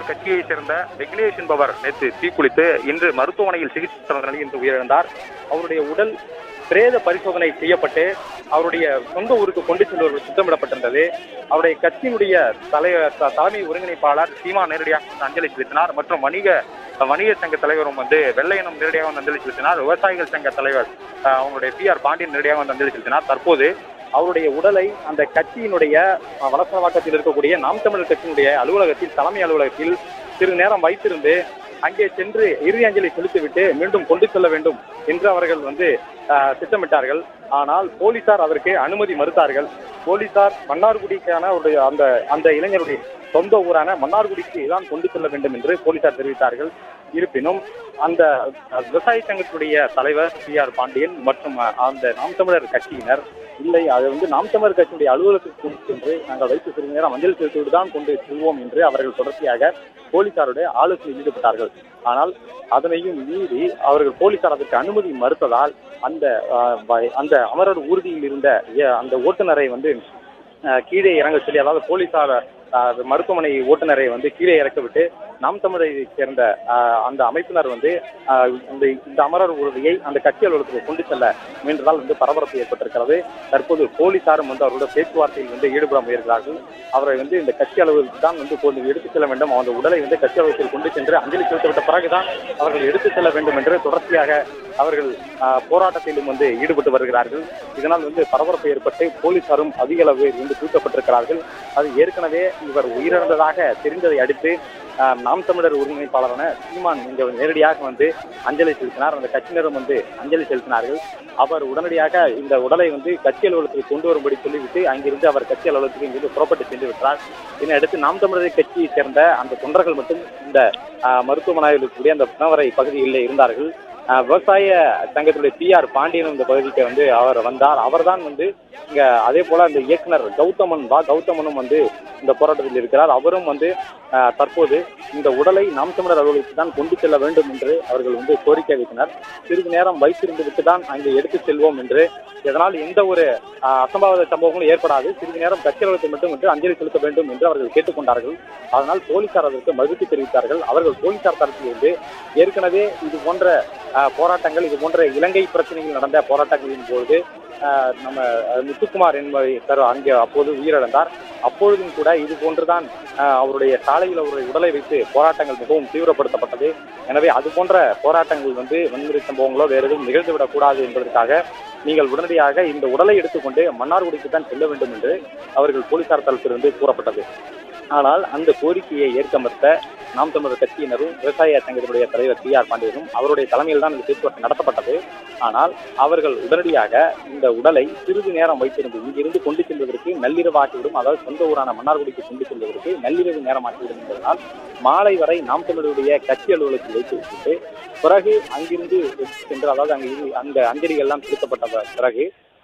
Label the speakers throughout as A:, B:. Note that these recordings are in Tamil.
A: கட்சியை சேர்ந்த விக்னேஷ் என்பவர் நேற்று தீக்குளித்து இன்று மருத்துவமனையில் சிகிச்சை நிலையில் இன்று உயிரிழந்தார். அவருடைய உடல் பிரேத பரிசோதனை செய்யப்பட்டு அவருடைய சொந்த ஊருக்கு கொண்டு செல்வர்கள் திட்டமிடப்பட்டிருந்தது. அவருடைய கட்சியினுடைய தலைமை ஒருங்கிணைப்பாளர் சீமா நேரடியாக அஞ்சலி செலுத்தினார். மற்றும் வணிக சங்க தலைவரும் வெள்ளையனும் நேரடியாக அஞ்சலி செலுத்தினார். விவசாயிகள் சங்க தலைவர் அவங்களுடைய PR பாண்டியன் நேரடியாக அஞ்சலி செலுத்தினார். தற்போது அவருடைய உடலை அந்த கட்சியினுடைய வலசரவாக்கத்தில் இருக்கக்கூடிய நாம் தமிழர் கட்சியினுடைய அலுவலகத்தில், தலைமை அலுவலகத்தில் சிறிது நேரம் வைத்திருந்து அங்கே சென்று இறுதி அஞ்சலி செலுத்திவிட்டு மீண்டும் கொண்டு செல்ல வேண்டும் என்று அவர்கள் திட்டமிட்டார்கள். ஆனால் போலீசார் அதற்கு அனுமதி மறுத்தார்கள். போலீசார் மன்னார்குடிக்கான அந்த இளைஞருடைய சொந்த ஊரான மன்னார்குடிக்கு தான் கொண்டு செல்ல வேண்டும் என்று போலீசார் தெரிவித்தார்கள். இருப்பினும் அந்த விவசாய சங்கத்துடைய தலைவர் PR பாண்டியன் மற்றும் அந்த நாம் தமிழர் கட்சியினர் இல்லை, அது நாம் தமிழர் கட்சியுடைய அலுவலகத்துக்கு கொண்டு சென்று நாங்கள் வைத்து சிறிது நேரம் அஞ்சலி செலுத்திவிட்டு தான் கொண்டு செல்வோம் என்று அவர்கள் தொடர்ச்சியாக போலீசாருடைய ஆலோசனையில் ஈடுபட்டார்கள். ஆனால் அதனையும் மீறி அவர்கள் போலீசார் அதற்கு அனுமதி மறுத்ததால் அந்த அமரர் ஊர்தியில் இருந்த அந்த ஓட்டுநரை கீழே இறங்க சொல்லி, அதாவது போலீசார் மருத்துவமனை ஓட்டுநரை கீழே இறக்கிவிட்டு நாம் தமிழரை சேர்ந்த அந்த அமைப்பினர் இந்த அமரர் ஊர்தியை அந்த கட்சி அலுவலகத்துக்கு கொண்டு செல்ல முயன்றதால் பரபரப்பு ஏற்பட்டிருக்கிறது. தற்போது போலீசாரும் அவருடைய பேச்சுவார்த்தையில் ஈடுபட முயல்கிறார்கள். அவரை இந்த கட்சி அலுவலகத்துக்கு தான் எடுத்துச் செல்ல வேண்டும். அந்த உடலை கட்சி அலுவலகத்தில் கொண்டு சென்று அஞ்சலி செலுத்தப்பட்ட பிறகுதான் அவர்கள் எடுத்துச் செல்ல வேண்டும் என்று தொடர்ச்சியாக அவர்கள் போராட்டத்திலும் ஈடுபட்டு வருகிறார்கள். இதனால் பரபரப்பு ஏற்பட்டு போலீசாரும் அதிக அளவு தூக்கப்பட்டிருக்கிறார்கள். அது ஏற்கனவே இவர் உயிரிழந்ததாக தெரிந்ததை அடுத்து நாம் தமிழர் ஒருங்கிணைப்பாளரான சீமான் நேரடியாக அஞ்சலி செலுத்தினார். அந்த கட்சியினரும் அஞ்சலி செலுத்தினார்கள். அவர் உடனடியாக இந்த உடலை கட்சி அலுவலகத்துக்கு கொண்டு வரும்படி சொல்லிவிட்டு அங்கிருந்து அவர் கட்சி அலுவலகத்துக்கு இங்கிருந்து புறப்பட்டு சென்று விட்டார். இதனையடுத்து நாம் தமிழர் கட்சியை சேர்ந்த அந்த தொண்டர்கள் மட்டும் இந்த மருத்துவமனையில் இருக்கக்கூடிய அந்த புனவரை பகுதியில் இருந்தார்கள். விவசாய சங்கத்துடைய PR பாண்டியன் இந்த பகுதிக்கு அவர் வந்தார். அவர் தான் இங்க அதே போல அந்த இயக்குனர் கௌதமனும் இந்த போராட்டத்தில் இருக்கிறார். அவரும் தற்போது இந்த உடலை நாம் தமிழர் அலுவலகத்துக்கு தான் கொண்டு செல்ல வேண்டும் என்று அவர்கள் கோரிக்கை வைத்தனர். சிறிது நேரம் வைத்திருந்து விட்டு தான் அங்கே எடுத்துச் செல்வோம் என்று, இதனால் எந்த ஒரு அசம்பாவித சம்பவங்களும் ஏற்படாது, சிறிது நேரம் கட்சி அலுவலகத்தை மட்டும் அஞ்சலி செலுத்த வேண்டும் என்று அவர்கள் கேட்டுக்கொண்டார்கள். அதனால் போலீசார் அதற்கு மறுப்பு தெரிவித்தார்கள். அவர்கள் போலீசார் தரப்பிலிருந்து ஏற்கனவே இது போன்ற போராட்டங்கள், இது போன்ற இலங்கை பிரச்சனைகள் நடந்த போராட்டங்களின் போது நம்ம முத்துக்குமார் என்பவர் அங்கே அப்போது உயிரிழந்தார். அப்பொழுதும் கூட இது போன்றுதான் அவருடைய சாலையில் அவருடைய உடலை வைத்து போராட்டங்கள் மிகவும் தீவிரப்படுத்தப்பட்டது. எனவே அது போன்ற போராட்டங்கள் வன்முறை சம்பவங்களோ வேறு எதுவும் நிகழ்ந்துவிடக்கூடாது என்பதற்காக நீங்கள் உடனடியாக இந்த உடலை எடுத்துக்கொண்டு மன்னார்குடிக்கு தான் செல்ல வேண்டும் என்று அவர்கள் போலீசார் தரப்பிலிருந்து கூறப்பட்டது. ஆனால் அந்த கோரிக்கையை ஏற்க மறுத்த நாம் தமிழர் கட்சியினரும் விவசாய சங்கத்தினுடைய தலைவர் PR பாண்டியனும் அவருடைய தலைமையில் தான் இந்த பேச்சுவார்த்தை நடத்தப்பட்டது. ஆனால் அவர்கள் உடனடியாக இந்த உடலை சிறிது நேரம் வைத்திருந்து இங்கிருந்து கொண்டு செல்வதற்கு நள்ளிரவாக்கிவிடும், அதாவது சொந்த ஊரான மன்னார்குடிக்கு கொண்டு செல்வதற்கு நள்ளிரவு நேரமாக்கிவிடும் என்பதனால் மாலை வரை நாம் தமிழருடைய கட்சி அலுவலகத்தில் வைத்து விட்டு பிறகு அங்கிருந்து சென்று, அதாவது அந்த அஞ்சலிகள்லாம் செலுத்தப்பட்ட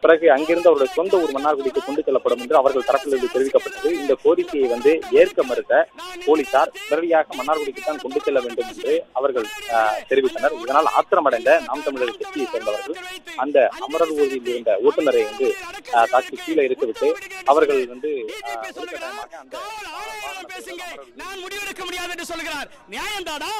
A: பிறகு அங்கிருந்து அவருடைய சொந்த ஊர் மன்னார்குடிக்கு கொண்டு செல்லப்படும் என்று அவர்கள் தரப்பிலிருந்து தெரிவிக்கப்பட்டது. இந்த கோரிக்கையை ஏற்க மறுத்த போலீசார் உடனடியாக மன்னார்குடிக்கு தான் கொண்டு செல்ல வேண்டும் என்று அவர்கள் தெரிவித்தனர். இதனால் ஆத்திரமடைந்த நாம் தமிழர் கட்சியை சேர்ந்தவர்கள் அந்த அமரர் ஊர்தியில் இருந்த ஓட்டுநரை தாக்கி கீழே இருந்துவிட்டு அவர்கள்
B: நான் முடிவெடுக்க முடியாது என்று சொல்கிறார். நியாயம்தானா?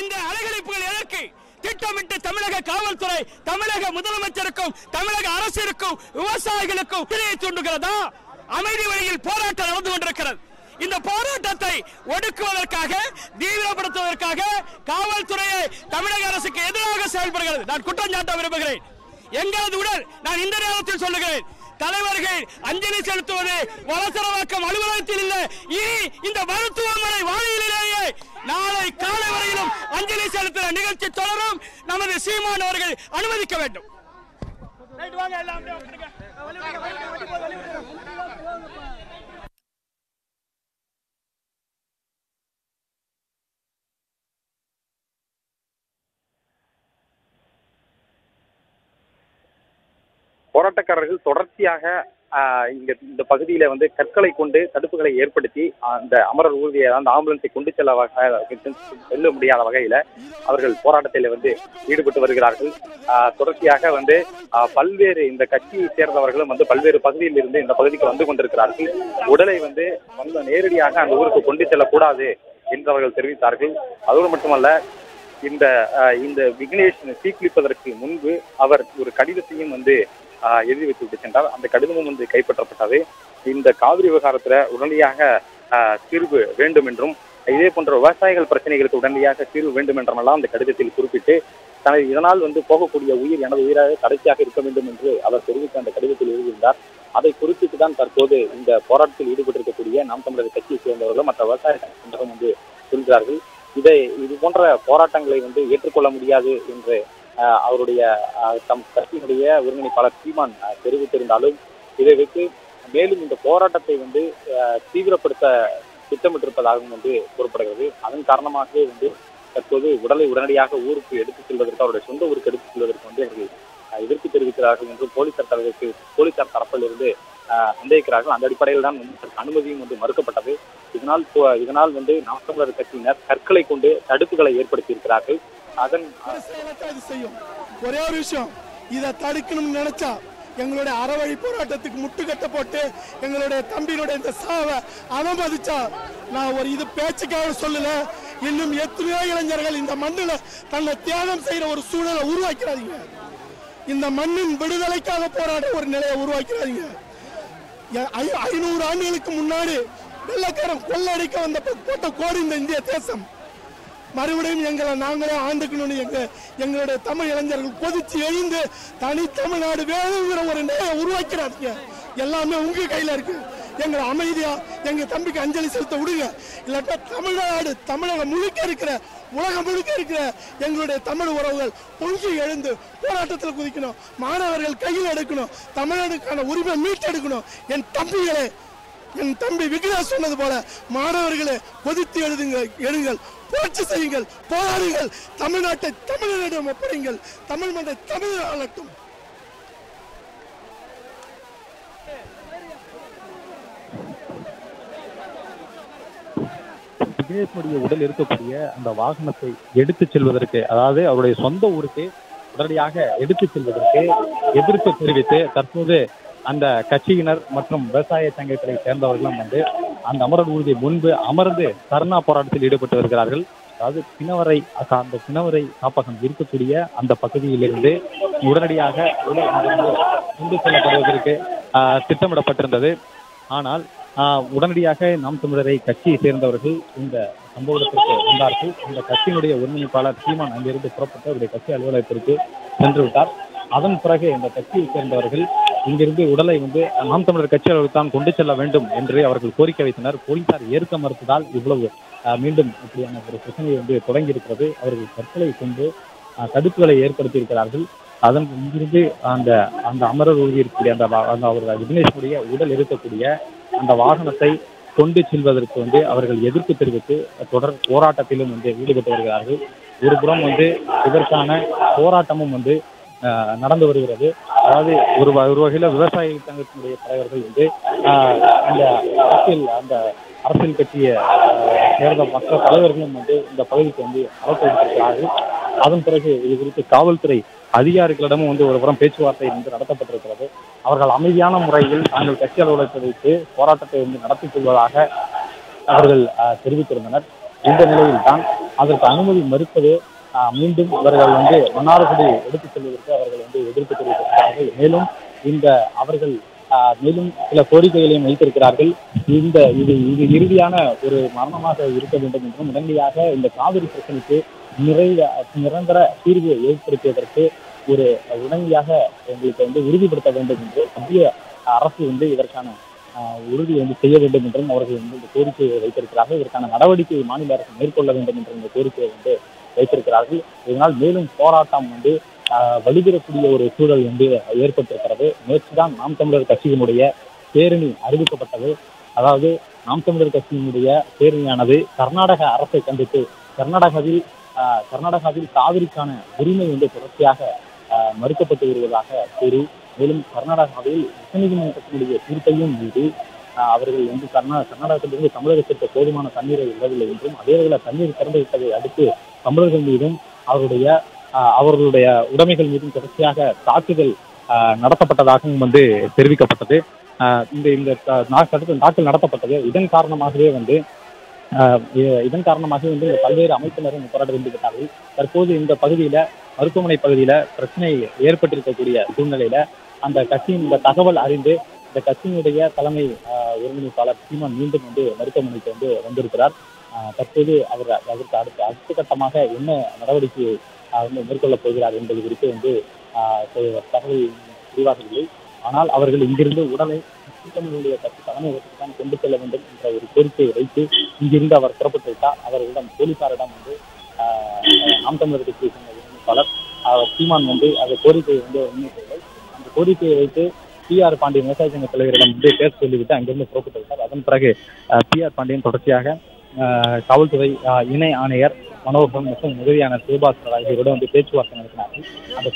B: இந்த அலைகழிப்புகள் எதற்கு? திட்டமிட்டு தமிழக காவல்துறை, தமிழக முதலமைச்சருக்கும் தமிழக அரசிற்கும் விவசாயிகளுக்கும் தூண்டுகிறதா? அமைதி வழியில் போராட்டம் நடந்து கொண்டிருக்கிறது. இந்த போராட்டத்தை ஒடுக்குவதற்காக, தீவிரப்படுத்துவதற்காக காவல்துறையை தமிழக அரசுக்கு எதிராக செயல்படுகிறது. நான் குற்றம் சாட்ட விரும்புகிறேன். எங்களது உடல், நான் இந்த நேரத்தில் சொல்லுகிறேன், தலைவர்கள் அஞ்சலி செலுத்துவது வலசரவாக்கம் அலுவலகத்தில் இல்லை, இனி இந்த மருத்துவமனை வாயிலேயே நாளை காலை வரையிலும் அஞ்சலி செலுத்துகிற நிகழ்ச்சி தொடரும். நமது சீமான் அவர்கள் அனுமதிக்க வேண்டும்.
A: போராட்டக்காரர்கள் தொடர்ச்சியாக இந்த பகுதியில வந்து கற்களை கொண்டு தடுப்புகளை ஏற்படுத்தி அந்த அமரர் ஊர்தியை, அந்த ஆம்புலன்ஸை கொண்டு செல்ல முடியாத வகையில அவர்கள் போராட்டத்தில் வந்து ஈடுபட்டு வருகிறார்கள். தொடர்ச்சியாக வந்து பல்வேறு இந்த கட்சியை சேர்ந்தவர்களும் வந்து பல்வேறு பகுதியில் இருந்து இந்த பகுதிக்கு வந்து கொண்டிருக்கிறார்கள். உடலை வந்து நேரடியாக அந்த ஊருக்கு கொண்டு செல்லக்கூடாது என்று அவர்கள் தெரிவித்தார்கள். அதோடு மட்டுமல்ல, இந்த விக்னேஷ் தீக்குளிப்பதற்கு முன்பு அவர் ஒரு கடிதத்தையும் வந்து எழுதி வைத்து சென்றார். அந்த கடிதமும் வந்து கைப்பற்றப்பட்டது. இந்த காவிரி விவகாரத்துல உடனடியாக தீர்வு வேண்டும் என்றும், இதே போன்ற விவசாயிகள் பிரச்சனைகளுக்கு உடனடியாக தீர்வு வேண்டும் என்றெல்லாம் அந்த கடிதத்தில் குறிப்பிட்டு, இதனால் வந்து போகக்கூடிய உயிர் எனது உயிராக கடைசியாக இருக்க வேண்டும் என்று அவர் தெரிவித்த அந்த கடிதத்தில் எழுதியிருந்தார். அதை குறிப்பிட்டு தான் தற்போது இந்த போராட்டத்தில் ஈடுபட்டிருக்கக்கூடிய நாம் தமிழர் கட்சியை சேர்ந்தவர்களும் மற்ற விவசாய சங்கங்களும் வந்து சொல்கிறார்கள். இது போன்ற போராட்டங்களை வந்து ஏற்றுக்கொள்ள முடியாது என்று அவருடைய தம் கட்சியினுடைய ஒருங்கிணைப்பாளர் சீமான் தெரிவித்திருந்தாலும், இதை வைத்து மேலும் இந்த போராட்டத்தை வந்து தீவிரப்படுத்த திட்டமிட்டிருப்பதாகவும் வந்து கூறப்படுகிறது. அதன் காரணமாகவே வந்து தற்போது உடலை உடனடியாக ஊருக்கு எடுத்துச் செல்வதற்கு, அவருடைய சொந்த ஊருக்கு எடுத்துச் செல்வதற்கு வந்து அவர்கள் எதிர்ப்பு தெரிவிக்கிறார்கள் என்று போலீசார் தரப்பில் இருந்து சந்தேகிக்கிறார்கள். அந்த அடிப்படையில் தான் வந்து அனுமதியும் வந்து மறுக்கப்பட்டது. இதனால் வந்து நாம் தமிழர் கட்சியினர் கற்களை கொண்டு தடுப்புகளை ஏற்படுத்தி இருக்கிறார்கள். அதன்
C: ஒரே ஒரு விஷயம், இதை தடுக்கணும்னு நினைச்சா எங்களுடைய அறவழி போராட்டத்துக்கு முட்டுக்கட்டை போட்டு எங்களுடைய தம்பியினுடைய இந்த சாவை அனுமதிச்சா, நான் ஒரு இது பேச்சுக்காக சொல்லல, இன்னும் எத்தனையோ இளைஞர்கள் இந்த மண்ணில் தன்னை தியாகம் செய்யற ஒரு சூழலை உருவாக்கிறாதீங்க. இந்த மண்ணின் விடுதலைக்காக போராட ஒரு நிலையை உருவாக்கிறாதீங்க. 500 ஆண்டுகளுக்கு முன்னாடி வெள்ளக்காரன் கொள்ளடிக்க வந்த போட்ட கோடி இந்த இந்திய தேசம் மறுபடியும் எங்களை நாங்களே ஆண்டுக்கணும்னு எங்களுடைய தமிழ் இளைஞர்கள் கொதிச்சு எழுந்து தனி தமிழ்நாடு வேணுங்கிற ஒரு நிலையை உருவாக்கிறாங்க. எல்லாமே உங்க கையில இருக்கு. எங்களை அமைதியா எங்க தம்பிக்கு அஞ்சலி செலுத்த விடுங்க. இல்லாட்டா தமிழ்நாடு, தமிழகம் முழுக்க இருக்கிற, உலகம் முழுக்க இருக்கிற எங்களுடைய தமிழ் உறவுகள் பொங்கி எழுந்து போராட்டத்தில் குதிக்கணும். மாணவர்கள் கையில் எடுக்கணும். தமிழ்நாடுக்கான உரிமை மீட்டெடுக்கணும். என் தம்பிகளே, என் தம்பி விக்னேஷ் சொன்னது போல மாணவர்களே கொதித்து எழுங்கள், புரட்சி செய்யுங்கள், போராடுங்கள், தமிழ்நாட்டை தமிழரிடம் ஒப்படைங்கள், தமிழ் மண்ணை தமிழர் ஆளட்டும்.
A: விக்னேஷனுடைய உடல் இருக்கக்கூடிய அந்த வாகனத்தை எடுத்துச் செல்வதற்கு, அதாவது அவருடைய சொந்த ஊருக்கு உடனடியாக எடுத்துச் செல்வதற்கு எதிர்ப்பு தெரிவித்து தற்போது அந்த கட்சியினர் மற்றும் விவசாய சங்கத்தை சேர்ந்தவர்களும் வந்து அந்த அமரர் ஊர்தி முன்பு அமர்ந்து தர்ணா போராட்டத்தில் ஈடுபட்டு வருகிறார்கள். அதாவது பிணவரை காப்பகம் இருக்கக்கூடிய அந்த பகுதியிலிருந்து உடனடியாக கொண்டு செல்லப்படுவதற்கு திட்டமிடப்பட்டிருந்தது. ஆனால் உடனடியாக நாம் தமிழரை கட்சியை சேர்ந்தவர்கள் இந்த சம்பவத்திற்கு வந்தார்கள். இந்த கட்சியினுடைய ஒருங்கிணைப்பாளர் சீமான் அங்கிருந்து புறப்பட்டு அவருடைய கட்சி அலுவலகத்திற்கு சென்று விட்டார். அதன் பிறகு இந்த கட்சியை சேர்ந்தவர்கள் இங்கிருந்து உடலை வந்து நாம் தமிழர் கட்சி அளவுக்கு தான் கொண்டு செல்ல வேண்டும் என்று அவர்கள் கோரிக்கை வைத்தனர். போலீசார் ஏற்க மறுத்ததால் இவ்வளவு மீண்டும் இப்படியான ஒரு பிரச்சனை வந்து தொடங்கி இருக்கிறது. அவர்கள் கற்களை கொண்டு தடுப்புகளை ஏற்படுத்தி இருக்கிறார்கள். அதன் இங்கிருந்து அந்த அமரர் ஊர்தி இருக்கக்கூடிய அந்த அவர்கள் விக்னேஷனுடைய உடல் இருக்கக்கூடிய அந்த வாகனத்தை கொண்டு செல்வதற்கு வந்து அவர்கள் எதிர்ப்பு தெரிவித்து தொடர் போராட்டத்திலும் வந்து ஈடுபட்டு வருகிறார்கள். ஒரு புறம் வந்து இதற்கான போராட்டமும் வந்து நடந்து வருகிறது. அதாவது ஒரு வகையில் விவசாய சங்கத்தினுடைய தலைவர்கள் வந்து அந்த அரசியல் கட்சியை சேர்ந்த மற்ற தலைவர்களும் வந்து இந்த பகுதிக்கு வந்து அழைப்பு விடுத்திருக்கிறார்கள். அதன் பிறகு இது குறித்து காவல்துறை அதிகாரிகளிடமும் வந்து ஒரு புறம் பேச்சுவார்த்தை வந்து நடத்தப்பட்டிருக்கிறது. அவர்கள் அமைதியான முறையில் தாங்கள் கட்சி அலுவலகத்தை வைத்து போராட்டத்தை வந்து நடத்தி கொள்வதாக அவர்கள் தெரிவித்திருந்தனர். இந்த நிலையில் தான் அதற்கு அனுமதி மறுப்பது
D: மீண்டும் அவர்கள் மன்னார்குடி எடுத்துச் செல்வதற்கு அவர்கள் எதிர்ப்பு தெரிவித்திருக்கிறார்கள். மேலும் அவர்கள் மேலும் சில கோரிக்கைகளையும் வைத்திருக்கிறார்கள். இது இறுதியான ஒரு மரணமாக இருக்க வேண்டும் என்றும் உடனடியாக இந்த காவிரி பிரச்சனைக்கு நிரந்தர தீர்வு ஏற்படுத்துவதற்கு ஒரு உடனடியாக எங்களுக்கு உறுதிப்படுத்த வேண்டும் என்று மத்திய அரசு இதற்கான உறுதி செய்ய வேண்டும் என்றும் அவர்கள் இந்த கோரிக்கையை வைத்திருக்கிறார்கள். இதற்கான நடவடிக்கையை மாநில அரசு மேற்கொள்ள வேண்டும் என்ற இந்த கோரிக்கையை வைத்திருக்கிறார்கள். இதனால் மேலும் போராட்டம் வலுப்பெறக்கூடிய ஒரு சூழல் ஏற்பட்டிருக்கிறது. நேற்றுதான் நாம் தமிழர் கட்சியினுடைய பேரணி அறிவிக்கப்பட்டது. அதாவது நாம் தமிழர் கட்சியினுடைய பேரணியானது கர்நாடக அரசை கண்டித்து கர்நாடகாவில் காவிரிக்கான உரிமை தொடர்ச்சியாக மறுக்கப்பட்டு வருவதாக கூறி, மேலும் கர்நாடகாவில் உச்சநீதிமன்றத்தினுடைய தீர்ப்பையும் மீறி அவர்கள் கர்நாடகத்திலிருந்து தமிழகத்திற்கு போதுமான தண்ணீரை விடவில்லை என்றும், அதேவேளை தண்ணீர் திறந்து விட்டதை அடுத்து தமிழர்கள் மீதும் அவர்களுடைய உடைமைகள் மீதும் தொடர்ச்சியாக தாக்குதல் நடத்தப்பட்டதாகவும் தெரிவிக்கப்பட்டது. இந்த தாக்குதல் நடத்தப்பட்டது. இதன் காரணமாகவே இந்த பல்வேறு அமைப்பினரும் போராட்டம் ஈடுபட்டார்கள். தற்போது இந்த பகுதியில மருத்துவமனை பகுதியில பிரச்சனை ஏற்பட்டிருக்கக்கூடிய சூழ்நிலையில அந்த கட்சியின் இந்த தகவல் அறிந்து இந்த கட்சியினுடைய தலைமை ஒருங்கிணைப்பாளர் சீமான் மீண்டும் மருத்துவமனைக்கு வந்திருக்கிறார். தற்போது அதற்கு அடுத்த கட்டமாக என்ன நடவடிக்கையை மேற்கொள்ளப் போகிறார் என்பது குறித்து தகவல் விரிவாகவில்லை. ஆனால் அவர்கள் இங்கிருந்து உடனே தமிழனுடைய கட்சி தலைமையகத்துக்கு தான் கொண்டு செல்ல வேண்டும் என்ற ஒரு கோரிக்கையை வைத்து இங்கிருந்து அவர் புறப்பட்டு விட்டார். அவர்களிடம் போலீசாரிடம் நாம் தமிழர் கட்சி பலர் சீமான் அந்த கோரிக்கையை முன்வைத்தார்கள். அந்த கோரிக்கையை வைத்து PR பாண்டியன் விவசாய சங்க தலைவரிடம் பேச சொல்லிவிட்டு அங்கிருந்து புறப்பட்டு விட்டார். அதன் பிறகு PR பாண்டியன் தொடர்ச்சியாக காவல்துறை இணை ஆணையர் மனோகரன் மற்றும் உதவியான சிவபாஸ்கர் ஆகியோருடன் பேச்சுவார்த்தை நடத்தினார்கள். அந்த